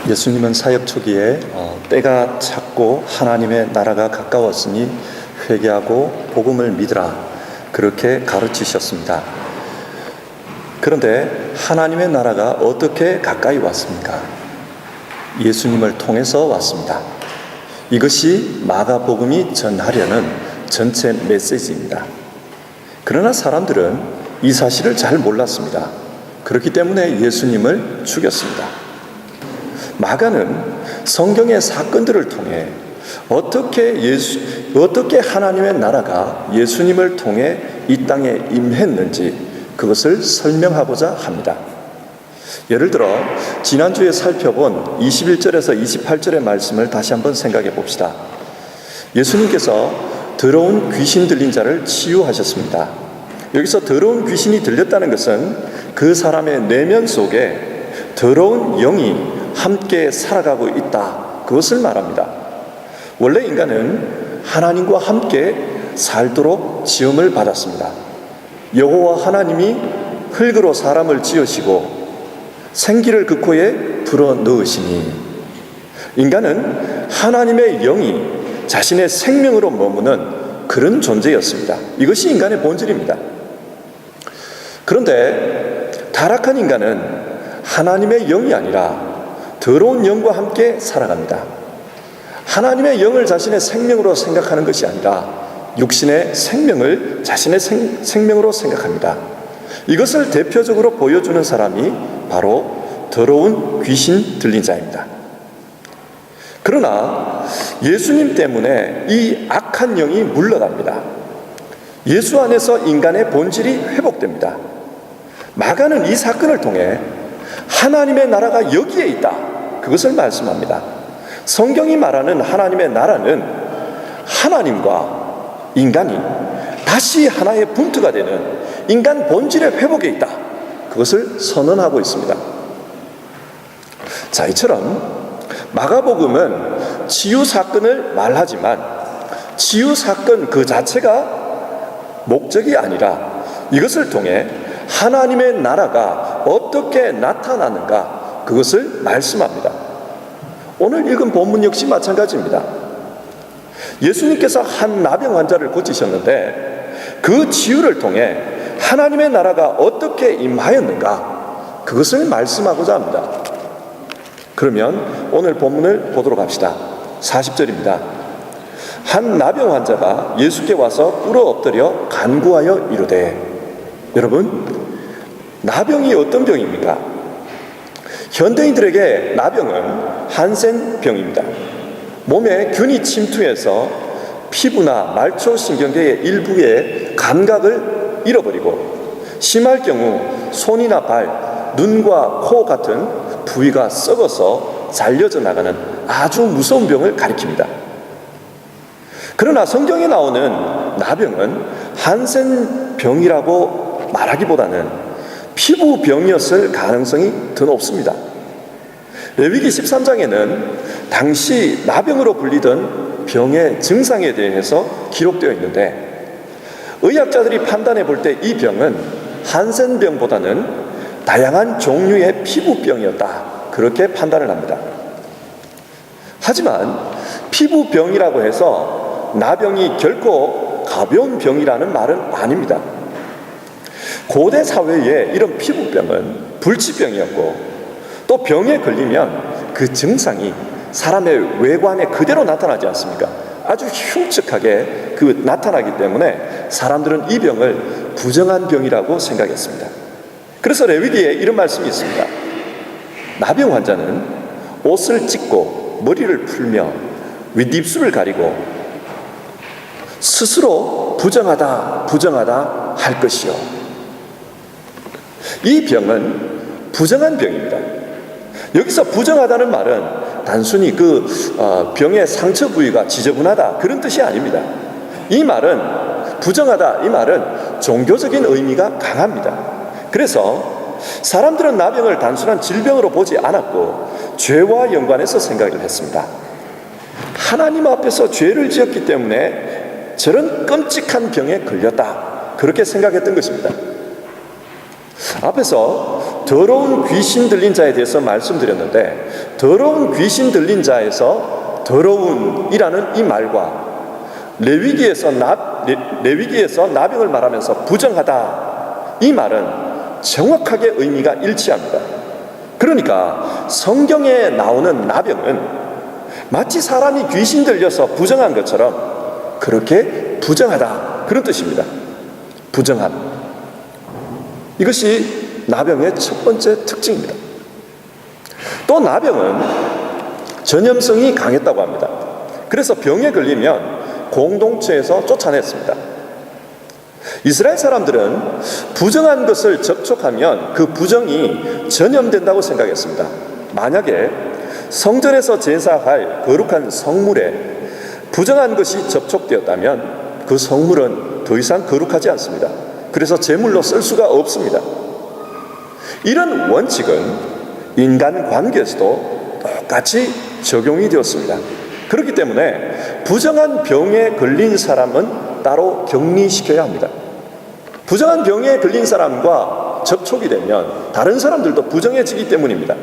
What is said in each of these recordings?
예수님은 사역 초기에 때가 찼고 하나님의 나라가 가까웠으니 회개하고 복음을 믿으라, 그렇게 가르치셨습니다. 그런데 하나님의 나라가 어떻게 가까이 왔습니까? 예수님을 통해서 왔습니다. 이것이 마가복음이 전하려는 전체 메시지입니다. 그러나 사람들은 이 사실을 잘 몰랐습니다. 그렇기 때문에 예수님을 죽였습니다. 마가는 성경의 사건들을 통해 어떻게 하나님의 나라가 예수님을 통해 이 땅에 임했는지 그것을 설명하고자 합니다. 예를 들어 지난주에 살펴본 21절에서 28절의 말씀을 다시 한번 생각해 봅시다. 예수님께서 더러운 귀신 들린 자를 치유하셨습니다. 여기서 더러운 귀신이 들렸다는 것은 그 사람의 내면 속에 더러운 영이 함께 살아가고 있다, 그것을 말합니다. 원래 인간은 하나님과 함께 살도록 지음을 받았습니다. 여호와 하나님이 흙으로 사람을 지으시고 생기를 그 코에 불어 넣으시니 인간은 하나님의 영이 자신의 생명으로 머무는 그런 존재였습니다. 이것이 인간의 본질입니다. 그런데 타락한 인간은 하나님의 영이 아니라 더러운 영과 함께 살아갑니다. 하나님의 영을 자신의 생명으로 생각하는 것이 아니라 육신의 생명을 자신의 생명으로 생각합니다. 이것을 대표적으로 보여주는 사람이 바로 더러운 귀신 들린 자입니다. 그러나 예수님 때문에 이 악한 영이 물러갑니다. 예수 안에서 인간의 본질이 회복됩니다. 마가는 이 사건을 통해 하나님의 나라가 여기에 있다, 그것을 말씀합니다. 성경이 말하는 하나님의 나라는 하나님과 인간이 다시 하나의 분투가 되는 인간 본질의 회복에 있다, 그것을 선언하고 있습니다. 자, 이처럼 마가복음은 치유 사건을 말하지만 치유 사건 그 자체가 목적이 아니라 이것을 통해 하나님의 나라가 어떻게 나타나는가, 그것을 말씀합니다. 오늘 읽은 본문 역시 마찬가지입니다. 예수님께서 한 나병 환자를 고치셨는데 그 치유를 통해 하나님의 나라가 어떻게 임하였는가, 그것을 말씀하고자 합니다. 그러면 오늘 본문을 보도록 합시다. 40절입니다. 한 나병 환자가 예수께 와서 꿇어 엎드려 간구하여 이르되, 여러분, 나병이 어떤 병입니까? 현대인들에게 나병은 한센병입니다. 몸에 균이 침투해서 피부나 말초신경계의 일부의 감각을 잃어버리고 심할 경우 손이나 발, 눈과 코 같은 부위가 썩어서 잘려져 나가는 아주 무서운 병을 가리킵니다. 그러나 성경에 나오는 나병은 한센병이라고 말하기보다는 피부병이었을 가능성이 더 높습니다. 레위기 13장에는 당시 나병으로 불리던 병의 증상에 대해서 기록되어 있는데 의학자들이 판단해 볼 때 이 병은 한센병보다는 다양한 종류의 피부병이었다, 그렇게 판단을 합니다. 하지만 피부병이라고 해서 나병이 결코 가벼운 병이라는 말은 아닙니다. 고대 사회에 이런 피부병은 불치병이었고 또 병에 걸리면 그 증상이 사람의 외관에 그대로 나타나지 않습니까? 아주 흉측하게 나타나기 때문에 사람들은 이 병을 부정한 병이라고 생각했습니다. 그래서 레위기에 이런 말씀이 있습니다. 나병 환자는 옷을 찢고 머리를 풀며 윗입술을 가리고 스스로 부정하다 할 것이요. 이 병은 부정한 병입니다. 여기서 부정하다는 말은 단순히 그 병의 상처 부위가 지저분하다, 그런 뜻이 아닙니다. 이 말은 부정하다, 이 말은 종교적인 의미가 강합니다. 그래서 사람들은 나병을 단순한 질병으로 보지 않았고 죄와 연관해서 생각을 했습니다. 하나님 앞에서 죄를 지었기 때문에 저런 끔찍한 병에 걸렸다, 그렇게 생각했던 것입니다. 앞에서 더러운 귀신 들린 자에 대해서 말씀드렸는데, 더러운 귀신 들린 자에서 더러운이라는 이 말과 레위기에서 나병을 말하면서 부정하다, 이 말은 정확하게 의미가 일치합니다. 그러니까 성경에 나오는 나병은 마치 사람이 귀신 들려서 부정한 것처럼 그렇게 부정하다, 그런 뜻입니다. 부정함. 이것이 나병의 첫 번째 특징입니다. 또 나병은 전염성이 강했다고 합니다. 그래서 병에 걸리면 공동체에서 쫓아냈습니다. 이스라엘 사람들은 부정한 것을 접촉하면 그 부정이 전염된다고 생각했습니다. 만약에 성전에서 제사할 거룩한 성물에 부정한 것이 접촉되었다면 그 성물은 더 이상 거룩하지 않습니다. 그래서 제물로 쓸 수가 없습니다. 이런 원칙은 인간 관계에서도 똑같이 적용이 되었습니다. 그렇기 때문에 부정한 병에 걸린 사람은 따로 격리시켜야 합니다. 부정한 병에 걸린 사람과 접촉이 되면 다른 사람들도 부정해지기 때문입니다.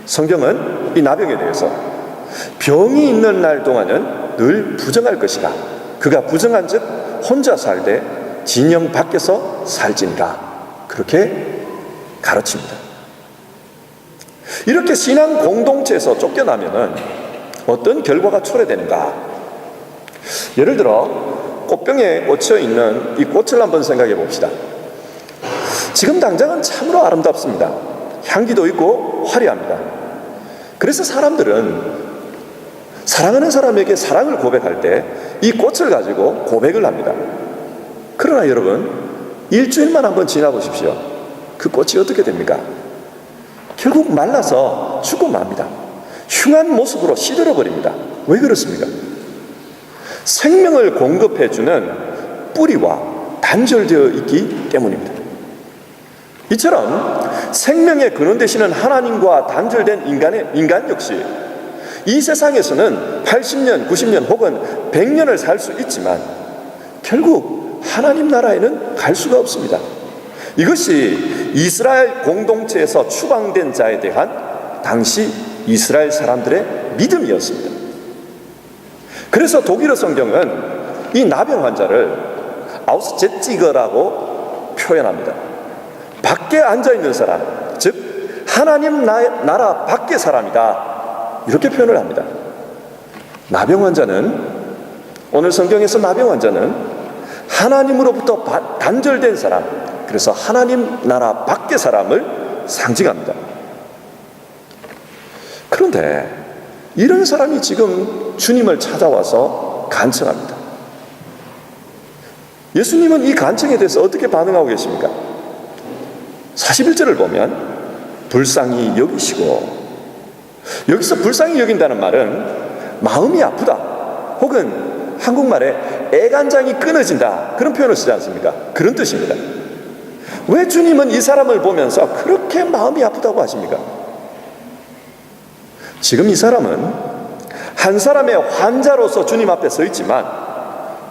성경은 이 나병에 대해서 병이 있는 날 동안은 늘 부정할 것이다. 그가 부정한 즉 혼자 살되 진영 밖에서 살지니라, 그렇게 가르칩니다. 이렇게 신앙 공동체에서 쫓겨나면은 어떤 결과가 초래되는가? 예를 들어 꽃병에 꽂혀 있는 이 꽃을 한번 생각해 봅시다. 지금 당장은 참으로 아름답습니다. 향기도 있고 화려합니다. 그래서 사람들은 사랑하는 사람에게 사랑을 고백할 때 이 꽃을 가지고 고백을 합니다. 그러나 여러분, 일주일만 한번 지나보십시오. 그 꽃이 어떻게 됩니까? 결국 말라서 죽고 맙니다. 흉한 모습으로 시들어버립니다. 왜 그렇습니까? 생명을 공급해주는 뿌리와 단절되어 있기 때문입니다. 이처럼 생명의 근원 되시는 하나님과 단절된 인간 역시 이 세상에서는 80년, 90년 혹은 100년을 살 수 있지만 결국 하나님 나라에는 갈 수가 없습니다. 이것이 이스라엘 공동체에서 추방된 자에 대한 당시 이스라엘 사람들의 믿음이었습니다. 그래서 독일어 성경은 이 나병 환자를 아우스제찌거라고 표현합니다. 밖에 앉아있는 사람, 즉 하나님 나라 밖의 사람이다, 이렇게 표현을 합니다. 나병 환자는, 오늘 성경에서 나병 환자는 하나님으로부터 단절된 사람, 그래서 하나님 나라 밖의 사람을 상징합니다. 그런데 이런 사람이 지금 주님을 찾아와서 간청합니다. 예수님은 이 간청에 대해서 어떻게 반응하고 계십니까? 41절을 보면 불쌍히 여기시고, 여기서 불쌍히 여긴다는 말은 마음이 아프다, 혹은 한국말에 애간장이 끊어진다, 그런 표현을 쓰지 않습니까? 그런 뜻입니다. 왜 주님은 이 사람을 보면서 그렇게 마음이 아프다고 하십니까? 지금 이 사람은 한 사람의 환자로서 주님 앞에 서 있지만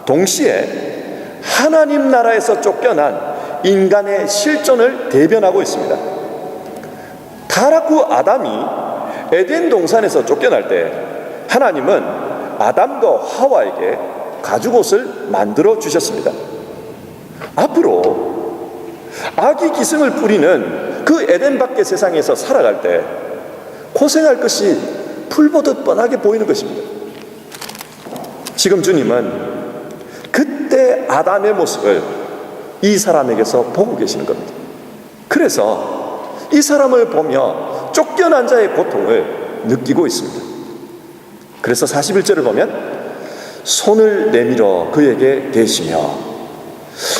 동시에 하나님 나라에서 쫓겨난 인간의 실존을 대변하고 있습니다. 타락후 아담이 에덴 동산에서 쫓겨날 때 하나님은 아담과 하와에게 가죽옷을 만들어 주셨습니다. 앞으로 악이 기승을 부리는 그 에덴 밖의 세상에서 살아갈 때 고생할 것이 풀보듯 뻔하게 보이는 것입니다. 지금 주님은 그때 아담의 모습을 이 사람에게서 보고 계시는 겁니다. 그래서 이 사람을 보며 쫓겨난 자의 고통을 느끼고 있습니다. 그래서 41절을 보면 손을 내밀어 그에게 대시며,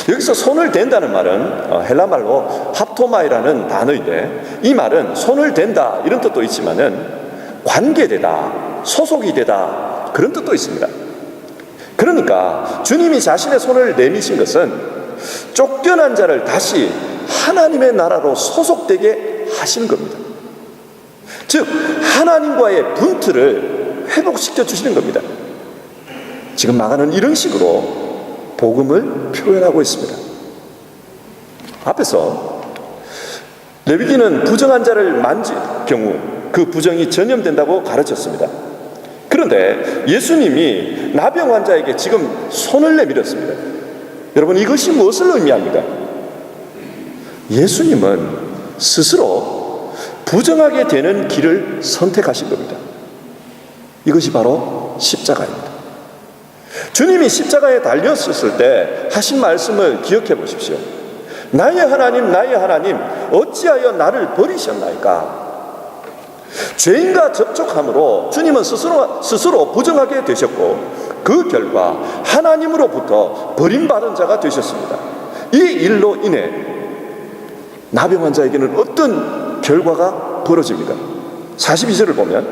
여기서 손을 댄다는 말은 헬라 말로 합토마이라는 단어인데, 이 말은 손을 댄다 이런 뜻도 있지만은 관계되다, 소속이 되다, 그런 뜻도 있습니다. 그러니까 주님이 자신의 손을 내미신 것은 쫓겨난 자를 다시 하나님의 나라로 소속되게 하시는 겁니다. 즉 하나님과의 분투를 회복시켜 주시는 겁니다. 지금 마가는 이런 식으로 복음을 표현하고 있습니다. 앞에서 레위기는 부정한 자를 만질 경우 그 부정이 전염된다고 가르쳤습니다. 그런데 예수님이 나병 환자에게 지금 손을 내밀었습니다. 여러분, 이것이 무엇을 의미합니까? 예수님은 스스로 부정하게 되는 길을 선택하신 겁니다. 이것이 바로 십자가입니다. 주님이 십자가에 달렸었을 때 하신 말씀을 기억해 보십시오. 나의 하나님, 나의 하나님, 어찌하여 나를 버리셨나이까? 죄인과 접촉함으로 주님은 스스로 부정하게 되셨고, 그 결과 하나님으로부터 버림받은 자가 되셨습니다. 이 일로 인해 나병 환자에게는 어떤 결과가 벌어집니까? 42절을 보면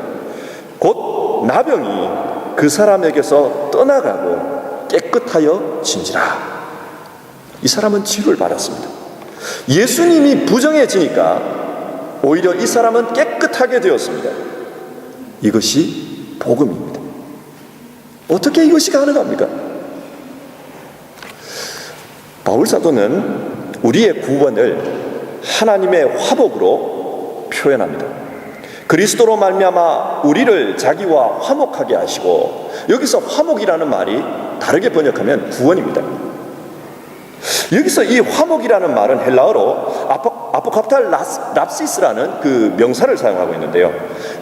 곧 나병이 그 사람에게서 떠나가고 깨끗하여 진지라. 이 사람은 치료를 받았습니다. 예수님이 부정해지니까 오히려 이 사람은 깨끗하게 되었습니다. 이것이 복음입니다. 어떻게 이것이 가능합니까? 바울 사도는 우리의 구원을 하나님의 화복으로 표현합니다. 그리스도로 말미암아 우리를 자기와 화목하게 하시고, 여기서 화목이라는 말이 다르게 번역하면 구원입니다. 여기서 이 화목이라는 말은 헬라어로 아포카프탈 랍시스라는 그 명사를 사용하고 있는데요,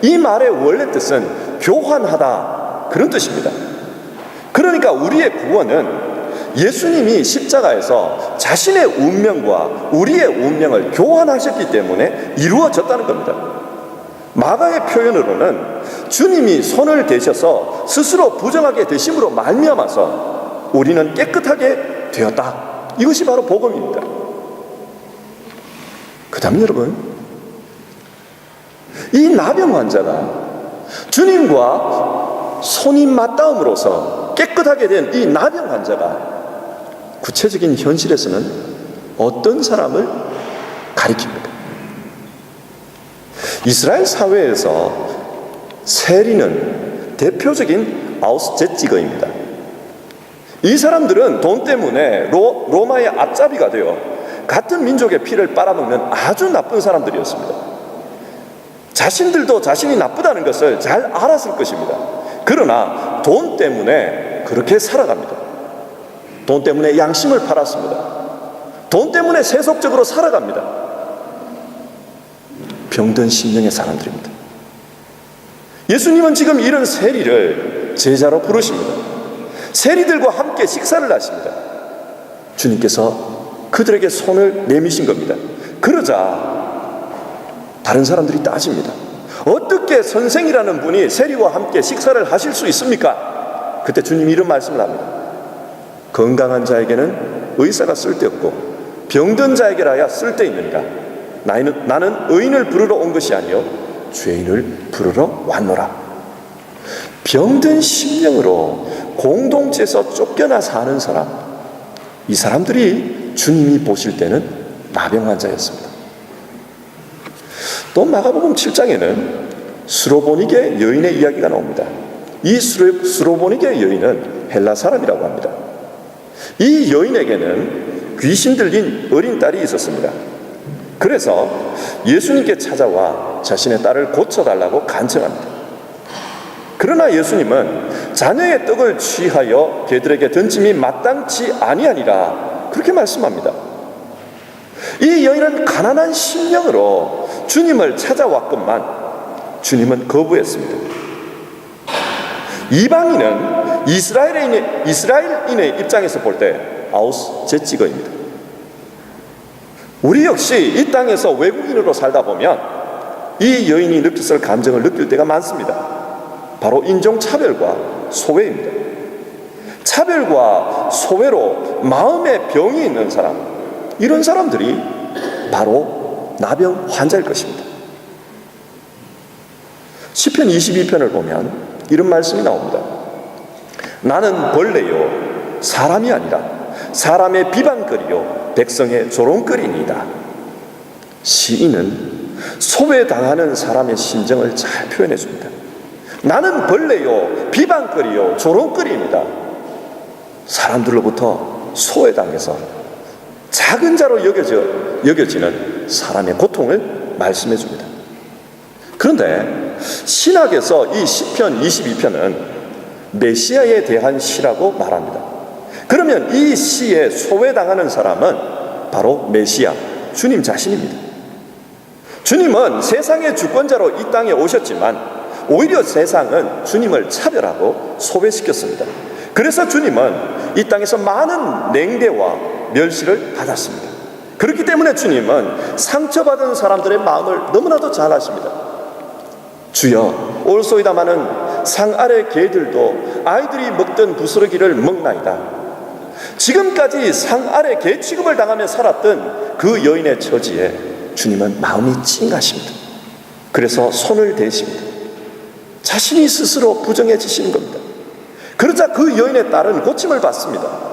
이 말의 원래 뜻은 교환하다, 그런 뜻입니다. 그러니까 우리의 구원은 예수님이 십자가에서 자신의 운명과 우리의 운명을 교환하셨기 때문에 이루어졌다는 겁니다. 마가의 표현으로는 주님이 손을 대셔서 스스로 부정하게 되심으로 말미암아서 우리는 깨끗하게 되었다. 이것이 바로 복음입니다. 그 다음 여러분, 이 나병 환자가 주님과 손이 맞닿음으로써 깨끗하게 된 이 나병 환자가 구체적인 현실에서는 어떤 사람을 가리킵니까? 이스라엘 사회에서 세리는 대표적인 아우스제츠거입니다. 이 사람들은 돈 때문에 로마의 앞잡이가 되어 같은 민족의 피를 빨아먹는 아주 나쁜 사람들이었습니다. 자신들도 자신이 나쁘다는 것을 잘 알았을 것입니다. 그러나 돈 때문에 그렇게 살아갑니다. 돈 때문에 양심을 팔았습니다. 돈 때문에 세속적으로 살아갑니다. 병든 심령의 사람들입니다. 예수님은 지금 이런 세리를 제자로 부르십니다. 세리들과 함께 식사를 하십니다. 주님께서 그들에게 손을 내미신 겁니다. 그러자 다른 사람들이 따집니다. 어떻게 선생이라는 분이 세리와 함께 식사를 하실 수 있습니까? 그때 주님이 이런 말씀을 합니다. 건강한 자에게는 의사가 쓸데없고 병든 자에게라야 쓸데있느니라. 나는 의인을 부르러 온 것이 아니요 죄인을 부르러 왔노라. 병든 심령으로 공동체에서 쫓겨나 사는 사람, 이 사람들이 주님이 보실 때는 나병 환자였습니다. 또 마가복음 7장에는 수로보니게 여인의 이야기가 나옵니다. 이 수로보니게 여인은 헬라 사람이라고 합니다. 이 여인에게는 귀신 들린 어린 딸이 있었습니다. 그래서 예수님께 찾아와 자신의 딸을 고쳐달라고 간청합니다. 그러나 예수님은 자녀의 떡을 취하여 개들에게 던짐이 마땅치 아니하니라, 그렇게 말씀합니다. 이 여인은 가난한 심령으로 주님을 찾아왔건만 주님은 거부했습니다. 이방인은 이스라엘인의 입장에서 볼 때 아우스제츠거입니다. 우리 역시 이 땅에서 외국인으로 살다 보면 이 여인이 느꼈을 감정을 느낄 때가 많습니다. 바로 인종차별과 소외입니다. 차별과 소외로 마음의 병이 있는 사람, 이런 사람들이 바로 나병 환자일 것입니다. 시편 22편을 보면 이런 말씀이 나옵니다. 나는 벌레요 사람이 아니라 사람의 비방거리요 백성의 조롱거리니이다. 시인은 소외당하는 사람의 심정을 잘 표현해 줍니다. 나는 벌레요 비방거리요 조롱거리입니다. 사람들로부터 소외당해서 작은 자로 여겨지는 사람의 고통을 말씀해 줍니다. 그런데 신학에서 이 시편 22편은 메시아에 대한 시라고 말합니다. 그러면 이 시에 소외당하는 사람은 바로 메시아, 주님 자신입니다. 주님은 세상의 주권자로 이 땅에 오셨지만 오히려 세상은 주님을 차별하고 소외시켰습니다. 그래서 주님은 이 땅에서 많은 냉대와 멸시를 받았습니다. 그렇기 때문에 주님은 상처받은 사람들의 마음을 너무나도 잘 아십니다. 주여, 올소이다마는 상 아래 개들도 아이들이 먹던 부스러기를 먹나이다. 지금까지 상 아래 개 취급을 당하며 살았던 그 여인의 처지에 주님은 마음이 찡하십니다. 그래서 손을 대십니다. 자신이 스스로 부정해지시는 겁니다. 그러자 그 여인의 딸은 고침을 받습니다.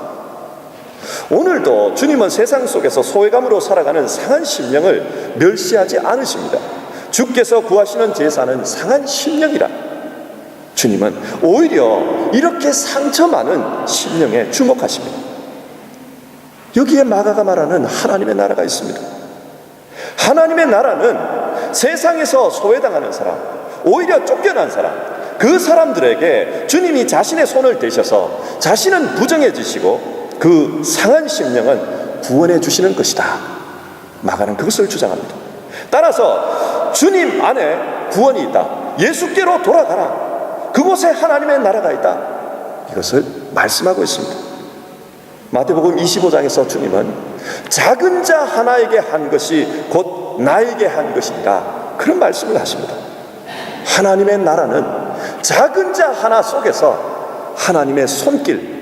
오늘도 주님은 세상 속에서 소외감으로 살아가는 상한 심령을 멸시하지 않으십니다. 주께서 구하시는 제사는 상한 심령이라. 주님은 오히려 이렇게 상처 많은 심령에 주목하십니다. 여기에 마가가 말하는 하나님의 나라가 있습니다. 하나님의 나라는 세상에서 소외당하는 사람, 오히려 쫓겨난 사람, 그 사람들에게 주님이 자신의 손을 대셔서 자신은 부정해지시고 그 상한 심령은 구원해 주시는 것이다. 마가는 그것을 주장합니다. 따라서 주님 안에 구원이 있다. 예수께로 돌아가라. 그곳에 하나님의 나라가 있다. 이것을 말씀하고 있습니다. 마태복음 25장에서 주님은 작은 자 하나에게 한 것이 곧 나에게 한 것이니라, 그런 말씀을 하십니다. 하나님의 나라는 작은 자 하나 속에서 하나님의 손길,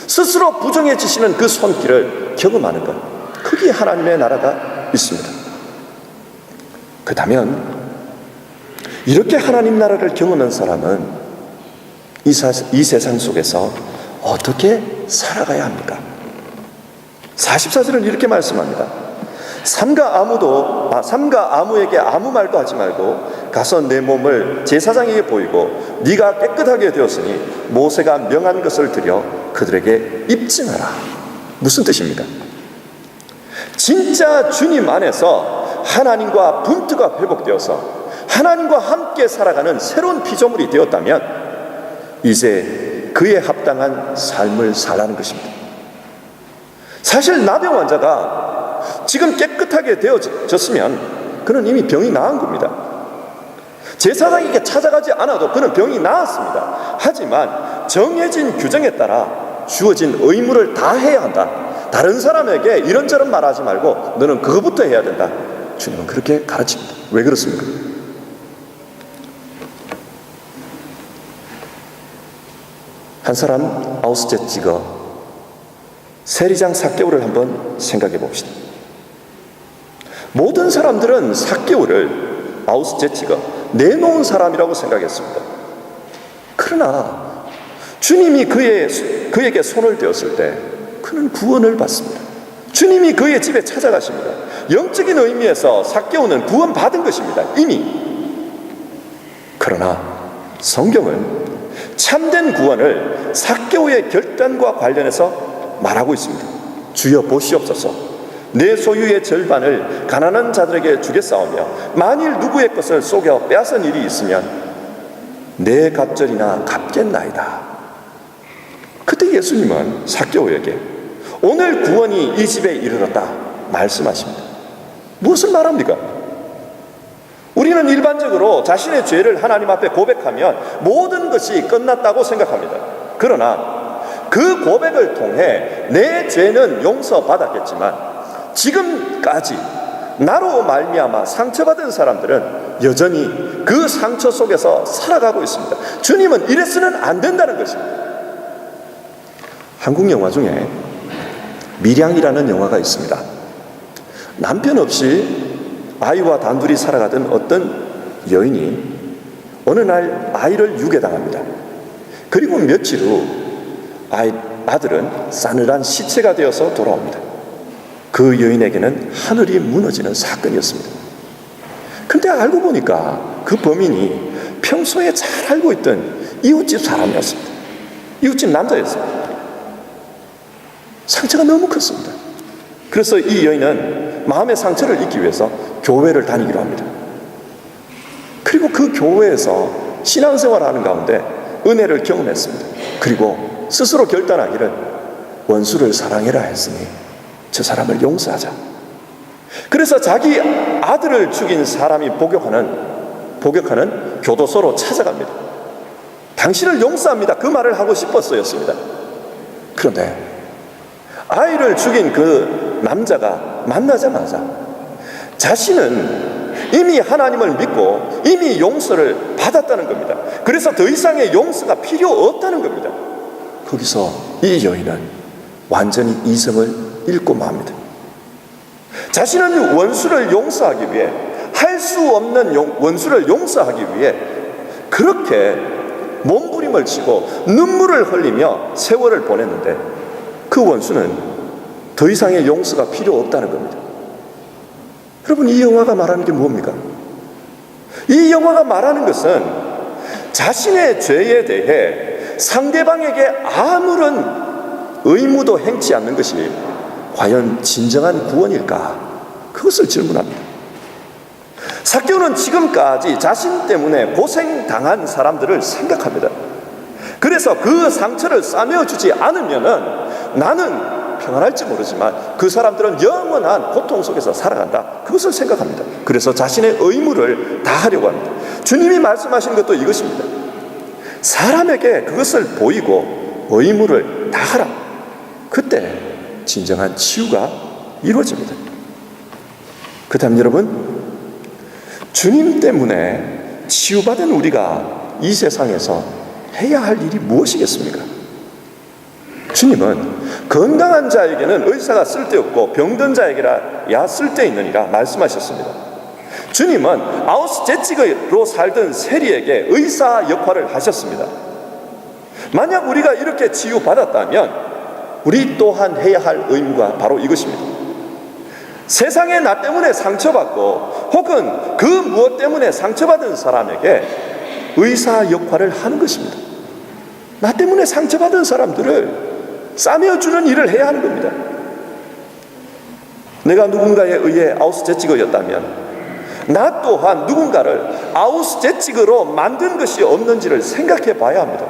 스스로 부정해지시는 그 손길을 경험하는 것, 거기에 하나님의 나라가 있습니다. 그렇다면 이렇게 하나님 나라를 경험한 사람은 이 세상 속에서 어떻게 살아가야 합니까? 44절은 이렇게 말씀합니다. 삼가 아무에게 아무 말도 하지 말고 가서 내 몸을 제사장에게 보이고 네가 깨끗하게 되었으니 모세가 명한 것을 드려 그들에게 입증하라. 무슨 뜻입니까? 진짜 주님 안에서 하나님과 분투가 회복되어서 하나님과 함께 살아가는 새로운 피조물이 되었다면 이제 그에 합당한 삶을 살라는 것입니다. 사실 나병 환자가 지금 깨끗하게 되어졌으면 그는 이미 병이 나은 겁니다. 제사장에게 찾아가지 않아도 그는 병이 나았습니다. 하지만 정해진 규정에 따라 주어진 의무를 다 해야 한다. 다른 사람에게 이런저런 말하지 말고 너는 그거부터 해야 된다. 주님은 그렇게 가르칩니다. 왜 그렇습니까? 한 사람 아우스제츠가 세리장 삭개오를 한번 생각해 봅시다. 모든 사람들은 삭개오를 아우스제츠가 내놓은 사람이라고 생각했습니다. 그러나 주님이 그에게 손을 대었을 때 그는 구원을 받습니다. 주님이 그의 집에 찾아가십니다. 영적인 의미에서 삭개오는 구원받은 것입니다. 이미. 그러나 성경은 참된 구원을 삭개오의 결단과 관련해서 말하고 있습니다. 주여 보시옵소서, 내 소유의 절반을 가난한 자들에게 주겠사오며 만일 누구의 것을 속여 빼앗은 일이 있으면 내 갑절이나 갚겠나이다. 그때 예수님은 삭개오에게 오늘 구원이 이 집에 이르렀다 말씀하십니다. 무엇을 말합니까? 우리는 일반적으로 자신의 죄를 하나님 앞에 고백하면 모든 것이 끝났다고 생각합니다. 그러나 그 고백을 통해 내 죄는 용서받았겠지만 지금까지 나로 말미암아 상처받은 사람들은 여전히 그 상처 속에서 살아가고 있습니다. 주님은 이래서는 안 된다는 것입니다. 한국 영화 중에 밀양이라는 영화가 있습니다. 남편 없이 아이와 단둘이 살아가던 어떤 여인이 어느 날 아이를 유괴당합니다. 그리고 며칠 후 아들은 싸늘한 시체가 되어서 돌아옵니다. 그 여인에게는 하늘이 무너지는 사건이었습니다. 근데 알고 보니까 그 범인이 평소에 잘 알고 있던 이웃집 사람이었습니다. 이웃집 남자였습니다. 상처가 너무 컸습니다. 그래서 이 여인은 마음의 상처를 잊기 위해서 교회를 다니기로 합니다. 그리고 그 교회에서 신앙생활을 하는 가운데 은혜를 경험했습니다. 그리고 스스로 결단하기를 원수를 사랑해라 했으니 저 사람을 용서하자. 그래서 자기 아들을 죽인 사람이 복역하는 교도소로 찾아갑니다. 당신을 용서합니다. 그 말을 하고 싶었어였습니다. 그런데 아이를 죽인 그 남자가 만나자마자 자신은 이미 하나님을 믿고 이미 용서를 받았다는 겁니다. 그래서 더 이상의 용서가 필요 없다는 겁니다. 거기서 이 여인은 완전히 이성을 잃고 맙니다. 자신은 원수를 용서하기 위해, 할 수 없는 원수를 용서하기 위해 그렇게 몸부림을 치고 눈물을 흘리며 세월을 보냈는데 그 원수는 더 이상의 용서가 필요 없다는 겁니다. 여러분, 이 영화가 말하는 게 뭡니까? 이 영화가 말하는 것은 자신의 죄에 대해 상대방에게 아무런 의무도 행치 않는 것이 과연 진정한 구원일까? 그것을 질문합니다. 삭개오는 지금까지 자신 때문에 고생당한 사람들을 생각합니다. 그래서 그 상처를 싸매어주지 않으면은 나는 평안할지 모르지만 그 사람들은 영원한 고통 속에서 살아간다. 그것을 생각합니다. 그래서 자신의 의무를 다하려고 합니다. 주님이 말씀하신 것도 이것입니다. 사람에게 그것을 보이고 의무를 다하라. 그때 진정한 치유가 이루어집니다. 그렇다면 여러분, 주님 때문에 치유받은 우리가 이 세상에서 해야 할 일이 무엇이겠습니까? 주님은 건강한 자에게는 의사가 쓸데없고 병든 자에게야 쓸데있느니라 말씀하셨습니다. 주님은 아우슈제츠로 살던 세리에게 의사 역할을 하셨습니다. 만약 우리가 이렇게 치유받았다면 우리 또한 해야 할 의무가 바로 이것입니다. 세상에 나 때문에 상처받고 혹은 그 무엇 때문에 상처받은 사람에게 의사 역할을 하는 것입니다. 나 때문에 상처받은 사람들을 싸매어주는 일을 해야 하는 겁니다. 내가 누군가에 의해 아우슈제츠거였다면 나 또한 누군가를 아우슈제츠거로 만든 것이 없는지를 생각해 봐야 합니다.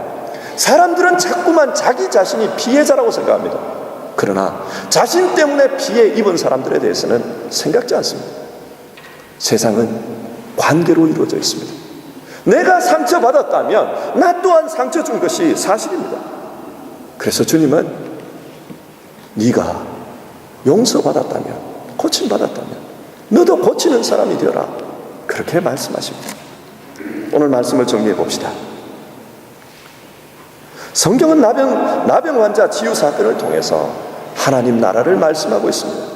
사람들은 자꾸만 자기 자신이 피해자라고 생각합니다. 그러나 자신 때문에 피해 입은 사람들에 대해서는 생각지 않습니다. 세상은 관계로 이루어져 있습니다. 내가 상처받았다면 나 또한 상처 준 것이 사실입니다. 그래서 주님은 네가 용서받았다면, 고침받았다면 너도 고치는 사람이 되어라, 그렇게 말씀하십니다. 오늘 말씀을 정리해 봅시다. 성경은 나병 환자 치유 사건을 통해서 하나님 나라를 말씀하고 있습니다.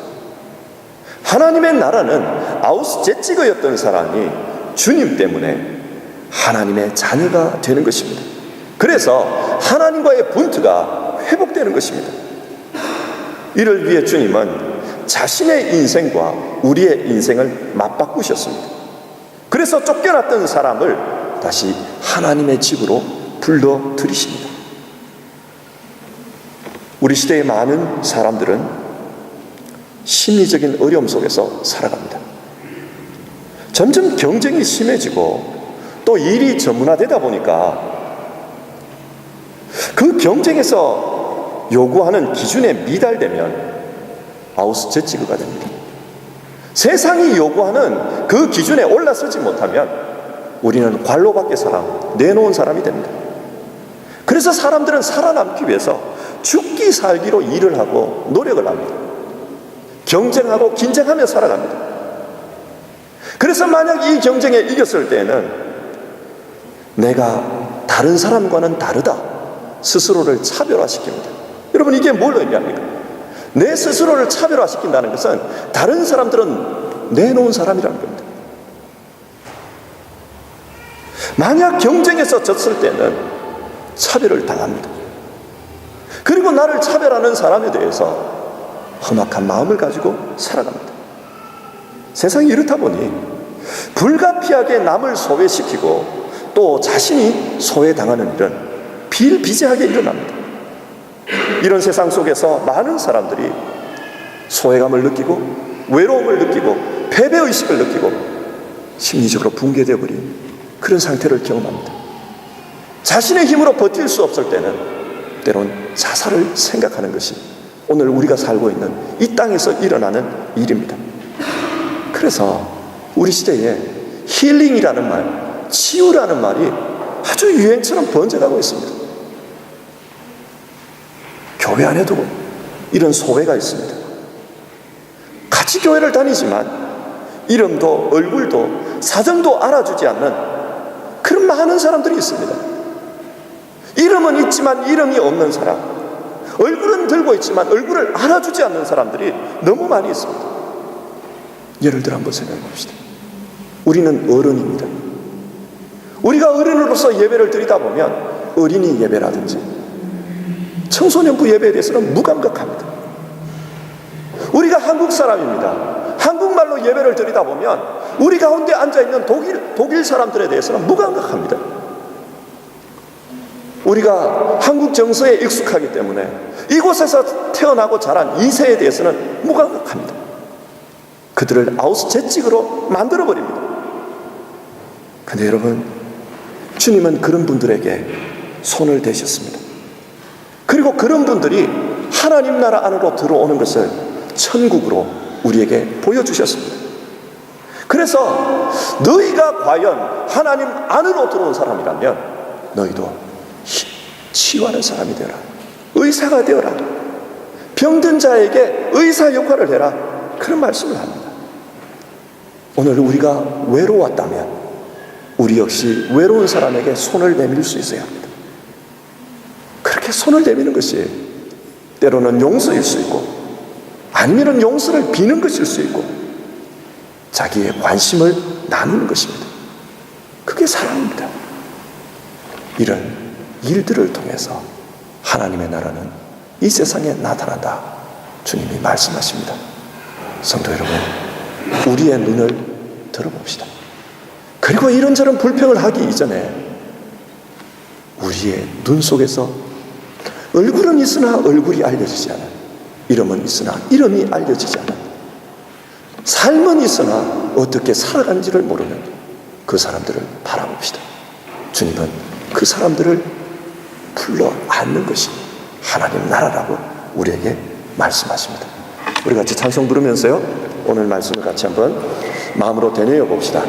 하나님의 나라는 아우슈제츠거였던 사람이 주님 때문에 하나님의 자녀가 되는 것입니다. 그래서 하나님과의 본트가 회복되는 것입니다. 이를 위해 주님은 자신의 인생과 우리의 인생을 맞바꾸셨습니다. 그래서 쫓겨났던 사람을 다시 하나님의 집으로 불러들이십니다. 우리 시대의 많은 사람들은 심리적인 어려움 속에서 살아갑니다. 점점 경쟁이 심해지고 또 일이 전문화되다 보니까 그 경쟁에서 요구하는 기준에 미달되면 아우슈제츠거가 됩니다. 세상이 요구하는 그 기준에 올라서지 못하면 우리는 관로 밖의 사람, 내놓은 사람이 됩니다. 그래서 사람들은 살아남기 위해서 죽기 살기로 일을 하고 노력을 합니다. 경쟁하고 긴장하며 살아갑니다. 그래서 만약 이 경쟁에 이겼을 때는 내가 다른 사람과는 다르다, 스스로를 차별화시킵니다. 여러분, 이게 뭘 의미합니까? 내 스스로를 차별화시킨다는 것은 다른 사람들은 내놓은 사람이라는 겁니다. 만약 경쟁에서 졌을 때는 차별을 당합니다. 그리고 나를 차별하는 사람에 대해서 험악한 마음을 가지고 살아갑니다. 세상이 이렇다 보니 불가피하게 남을 소외시키고 또 자신이 소외당하는 일은 비일비재하게 일어납니다. 이런 세상 속에서 많은 사람들이 소외감을 느끼고 외로움을 느끼고 패배의식을 느끼고 심리적으로 붕괴되어 버린 그런 상태를 경험합니다. 자신의 힘으로 버틸 수 없을 때는 때론 자살을 생각하는 것이 오늘 우리가 살고 있는 이 땅에서 일어나는 일입니다. 그래서 우리 시대에 힐링이라는 말, 치유라는 말이 아주 유행처럼 번져가고 있습니다. 교회 안에도 이런 소외가 있습니다. 같이 교회를 다니지만 이름도 얼굴도 사정도 알아주지 않는 그런 많은 사람들이 있습니다. 이름은 있지만 이름이 없는 사람, 얼굴은 들고 있지만 얼굴을 알아주지 않는 사람들이 너무 많이 있습니다. 예를 들어 한번 생각해 봅시다. 우리는 어른입니다. 우리가 어른으로서 예배를 드리다 보면 어린이 예배라든지 청소년부 예배에 대해서는 무감각합니다. 우리가 한국 사람입니다. 한국말로 예배를 드리다 보면 우리 가운데 앉아있는 독일 사람들에 대해서는 무감각합니다. 우리가 한국 정서에 익숙하기 때문에 이곳에서 태어나고 자란 2세에 대해서는 무감각합니다. 그들을 아우스제직으로 만들어버립니다. 근데 여러분, 주님은 그런 분들에게 손을 대셨습니다. 그리고 그런 분들이 하나님 나라 안으로 들어오는 것을 천국으로 우리에게 보여주셨습니다. 그래서 너희가 과연 하나님 안으로 들어온 사람이라면 너희도 치유하는 사람이 되어라. 의사가 되어라. 병든 자에게 의사 역할을 해라. 그런 말씀을 합니다. 오늘 우리가 외로웠다면 우리 역시 외로운 사람에게 손을 내밀 수 있어야 합니다. 그렇게 손을 내미는 것이 때로는 용서일 수 있고 아니면 용서를 비는 것일 수 있고 자기의 관심을 나누는 것입니다. 그게 사랑입니다. 이런 일들을 통해서 하나님의 나라는 이 세상에 나타난다. 주님이 말씀하십니다. 성도 여러분, 우리의 눈을 들어봅시다. 그리고 이런저런 불평을 하기 이전에 우리의 눈 속에서 얼굴은 있으나 얼굴이 알려지지 않은, 이름은 있으나 이름이 알려지지 않은, 삶은 있으나 어떻게 살아가는지를 모르는 그 사람들을 바라봅시다. 주님은 그 사람들을 불러 안는 것이 하나님 나라라고 우리에게 말씀하십니다. 우리 같이 찬송 부르면서요, 오늘 말씀을 같이 한번 마음으로 되뇌어 봅시다.